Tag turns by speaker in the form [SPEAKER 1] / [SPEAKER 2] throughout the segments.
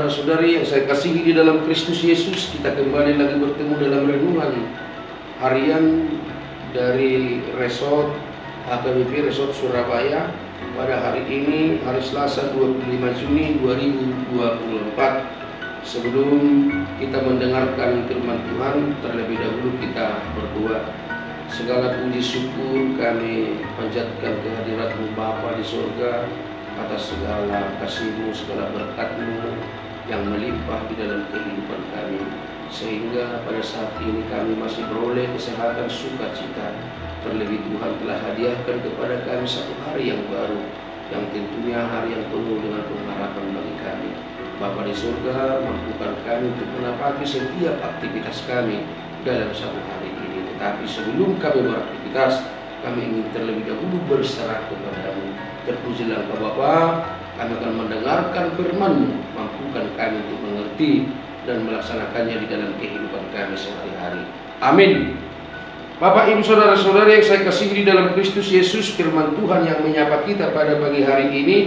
[SPEAKER 1] saudara-saudari yang saya kasihi di dalam Kristus Yesus, kita kembali lagi bertemu dalam renungan harian dari Resort HKBP Resort Surabaya pada hari ini, hari Selasa 25 Juni 2024. Sebelum kita mendengarkan firman Tuhan, terlebih dahulu kita berdoa. Segala puji syukur kami panjatkan kehadirat-Mu Bapa di surga atas segala kasih-Mu, segala berkat-Mu yang melimpah di dalam kehidupan kami, sehingga pada saat ini kami masih beroleh kesehatan sukacita. Terlebih Tuhan telah hadiahkan kepada kami satu hari yang baru, yang tentunya hari yang penuh dengan pengharapan bagi kami. Bapa di surga, mampukan kami untuk menapaki setiap aktivitas kami dalam satu hari ini. Tetapi sebelum kami beraktivitas, kami ingin terlebih dahulu berserah kepada-Mu. Terpujilah Engkau Bapa, kami akan mendengarkan firman-Mu, mampukan kami untuk mengerti dan melaksanakannya di dalam kehidupan kami sehari-hari. Amin. Bapak, Ibu, Saudara-saudari yang saya kasihi di dalam Kristus Yesus, firman Tuhan yang menyapa kita pada pagi hari ini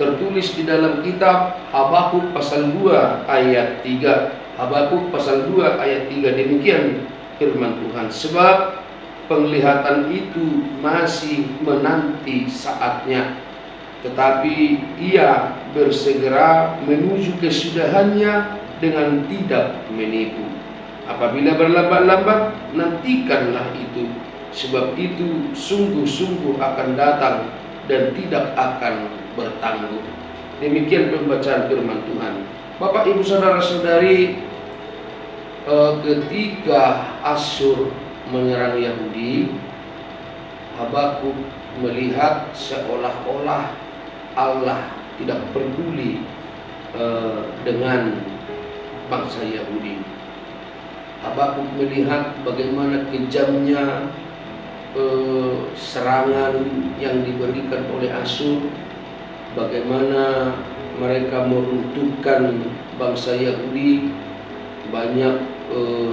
[SPEAKER 1] tertulis di dalam kitab Habakuk pasal 2 ayat 3. Habakuk pasal 2 ayat 3, demikian firman Tuhan. Sebab penglihatan itu masih menanti saatnya, tetapi ia bersegera menuju kesudahannya dengan tidak menipu. Apabila berlambat-lambat, nantikanlah itu, sebab itu sungguh-sungguh akan datang dan tidak akan bertangguh. Demikian pembacaan firman Tuhan. Bapak, Ibu, Saudara-saudari, ketika Asyur menyerang Yahudi, Habakuk melihat seolah-olah Allah tidak peduli dengan bangsa Yahudi. Habakuk melihat bagaimana kejamnya serangan yang diberikan oleh Asyur, bagaimana mereka meruntuhkan bangsa Yahudi, banyak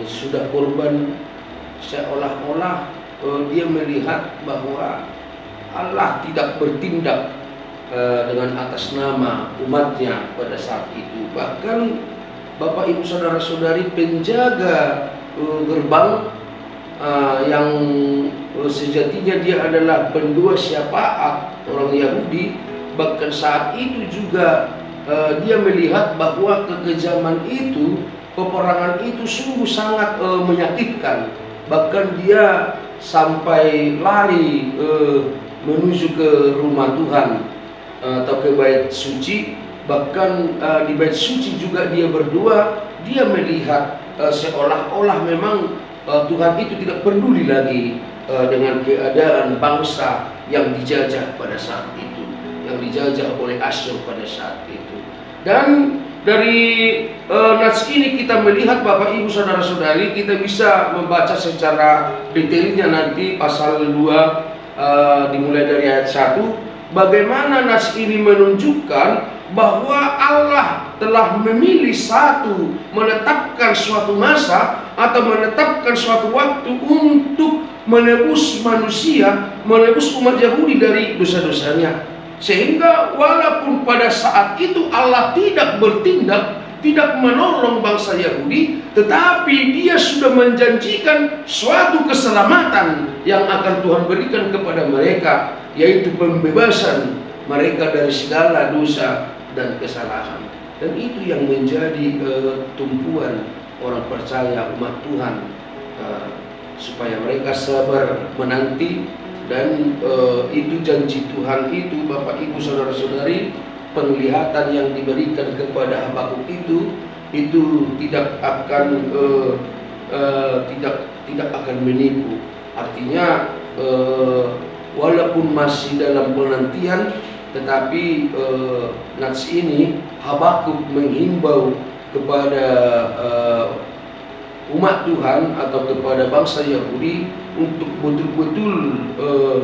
[SPEAKER 1] sudah korban. Seolah-olah dia melihat bahwa Allah tidak bertindak dengan atas nama umatnya pada saat itu. Bahkan Bapak, Ibu, Saudara-saudari, penjaga gerbang yang sejatinya dia adalah pendua syafaat orang Yahudi, bahkan saat itu juga dia melihat bahwa kekejaman itu, peperangan itu sungguh sangat menyakitkan. Bahkan dia sampai lari menuju ke rumah Tuhan atau ke bait suci. Bahkan di bait suci juga dia berdoa. Dia melihat seolah-olah memang Tuhan itu tidak peduli lagi dengan keadaan bangsa yang dijajah pada saat itu, yang dijajah oleh Asyur pada saat itu. Dan dari nats ini kita melihat, Bapak, Ibu, Saudara-saudari, kita bisa membaca secara detailnya nanti pasal 2 dimulai dari ayat 1. Bagaimana nats ini menunjukkan bahwa Allah telah memilih menetapkan suatu masa atau menetapkan suatu waktu untuk menebus manusia, menebus umat Yahudi dari dosa-dosanya. Sehingga walaupun pada saat itu Allah tidak bertindak, tidak menolong bangsa Yahudi, tetapi Dia sudah menjanjikan suatu keselamatan yang akan Tuhan berikan kepada mereka, yaitu pembebasan mereka dari segala dosa dan kesalahan. Dan itu yang menjadi tumpuan orang percaya, umat Tuhan, supaya mereka sabar menanti. Dan itu janji Tuhan itu, Bapak, Ibu, Saudara-saudari, penglihatan yang diberikan kepada Habakuk itu tidak akan tidak akan menipu. Artinya walaupun masih dalam penantian, tetapi nats ini Habakuk menghimbau kepada umat Tuhan atau kepada bangsa Yahudi untuk betul-betul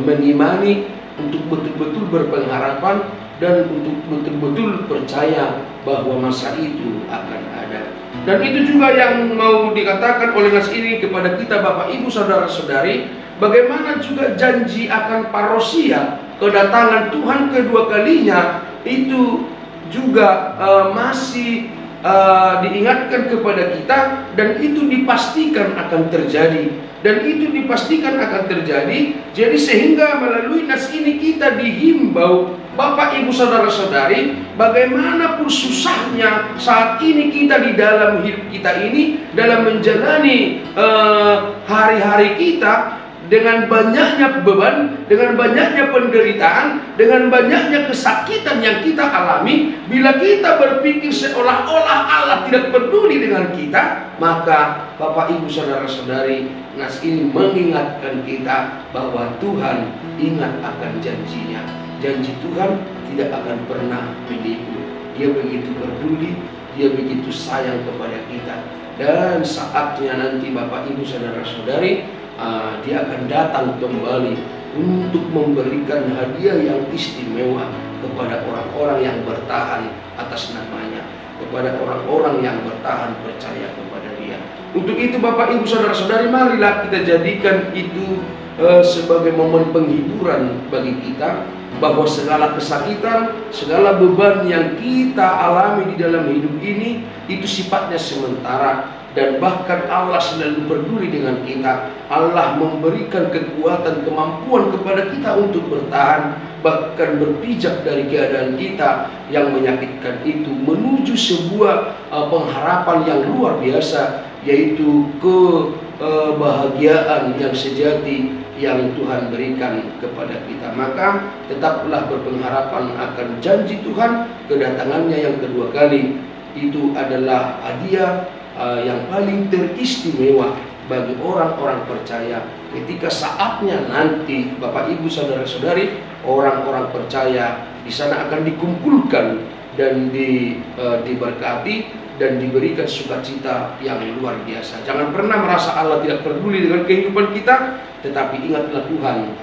[SPEAKER 1] mengimani, untuk betul-betul berpengharapan, dan untuk betul-betul percaya bahwa masa itu akan ada. Dan itu juga yang mau dikatakan oleh nas ini kepada kita, Bapak, Ibu, Saudara-saudari, bagaimana juga janji akan parousia, kedatangan Tuhan kedua kalinya, itu juga masih diingatkan kepada kita, dan itu dipastikan akan terjadi. Jadi sehingga melalui nas ini kita dihimbau, Bapak Ibu saudara-saudari, bagaimanapun susahnya saat ini kita di dalam hidup kita ini, dalam menjalani hari-hari kita, dengan banyaknya beban, dengan banyaknya penderitaan, dengan banyaknya kesakitan yang kita alami, bila kita berpikir seolah-olah Allah tidak peduli dengan kita, maka Bapak Ibu saudara-saudari, nas ini mengingatkan kita bahwa Tuhan ingat akan janjinya. Janji Tuhan tidak akan pernah menipu. Dia begitu peduli, Dia begitu sayang kepada kita. Dan saatnya nanti Bapak Ibu saudara-saudari, Dia akan datang kembali untuk memberikan hadiah yang istimewa kepada orang-orang yang bertahan atas namanya, kepada orang-orang yang bertahan percaya kepada Dia. Untuk itu Bapak Ibu saudara-saudari, marilah kita jadikan itu sebagai momen penghiburan bagi kita, bahwa segala kesakitan, segala beban yang kita alami di dalam hidup ini itu sifatnya sementara. Dan bahkan Allah selalu peduli dengan kita. Allah memberikan kekuatan, kemampuan kepada kita untuk bertahan, bahkan berpijak dari keadaan kita yang menyakitkan itu menuju sebuah pengharapan yang luar biasa, yaitu kebahagiaan yang sejati yang Tuhan berikan kepada kita. Maka tetaplah berpengharapan akan janji Tuhan, kedatangannya yang kedua kali. Itu adalah hadiah yang paling teristimewa bagi orang-orang percaya. Ketika saatnya nanti Bapak Ibu saudara-saudari, orang-orang percaya di sana akan dikumpulkan dan diberkati dan diberikan sukacita yang luar biasa. Jangan pernah merasa Allah tidak peduli dengan kehidupan kita, tetapi ingatlah Tuhan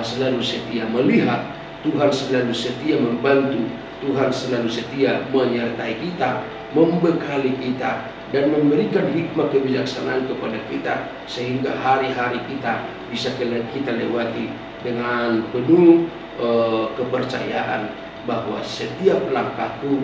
[SPEAKER 1] selalu setia melihat, Tuhan selalu setia membantu, Tuhan selalu setia menyertai kita, membekali kita, dan memberikan hikmah kebijaksanaan kepada kita, sehingga hari-hari kita bisa kita lewati dengan penuh kepercayaan bahwa setiap langkahku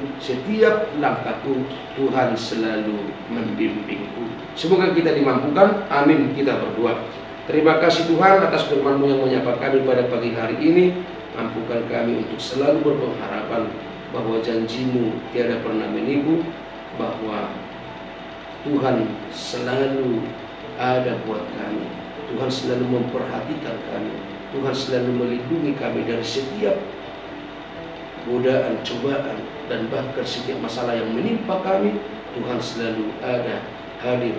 [SPEAKER 1] Tuhan selalu membimbingku. Semoga kita dimampukan. Amin. Kita berdoa. Terima kasih Tuhan atas firman-Mu yang menyapa kami pada pagi hari ini. Mampukan kami untuk selalu berpengharapan bahwa janji-Mu tiada pernah menipu, bahwa Tuhan selalu ada buat kami. Tuhan selalu memperhatikan kami. Tuhan selalu melindungi kami dari setiap godaan, cobaan, dan bahkan setiap masalah yang menimpa kami. Tuhan selalu ada, hadir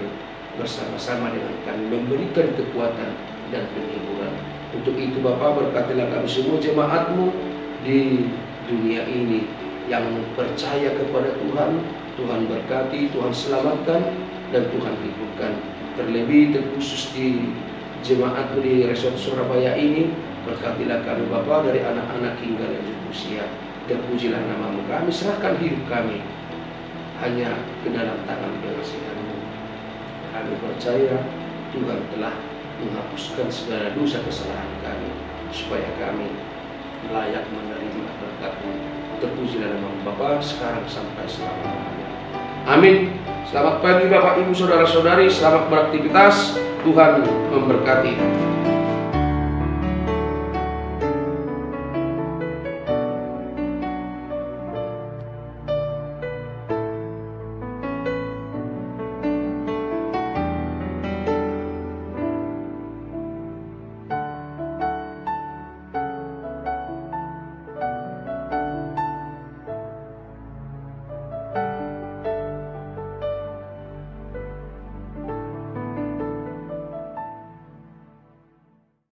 [SPEAKER 1] bersama-sama dengan kami, memberikan kekuatan dan penghiburan. Untuk itu Bapa, berkatilah kami semua jemaat-Mu di dunia ini yang percaya kepada Tuhan. Tuhan berkati, Tuhan selamatkan, dan Tuhan hiburkan. Terlebih terkhusus di jemaat di Resort Surabaya ini, berkatilah kami Bapa, dari anak-anak hingga lanjut usia. Terpujilah nama-Mu. Kami serahkan hidup kami hanya ke dalam tangan pengasihan-Mu. Kami percaya Tuhan telah menghapuskan segala dosa kesalahan kami, supaya kami layak menerima berkat-Mu. Terpujilah nama-Mu Bapa, sekarang sampai selama-lamanya. Amin. Selamat pagi Bapak Ibu saudara-saudari, selamat beraktivitas. Tuhan memberkati.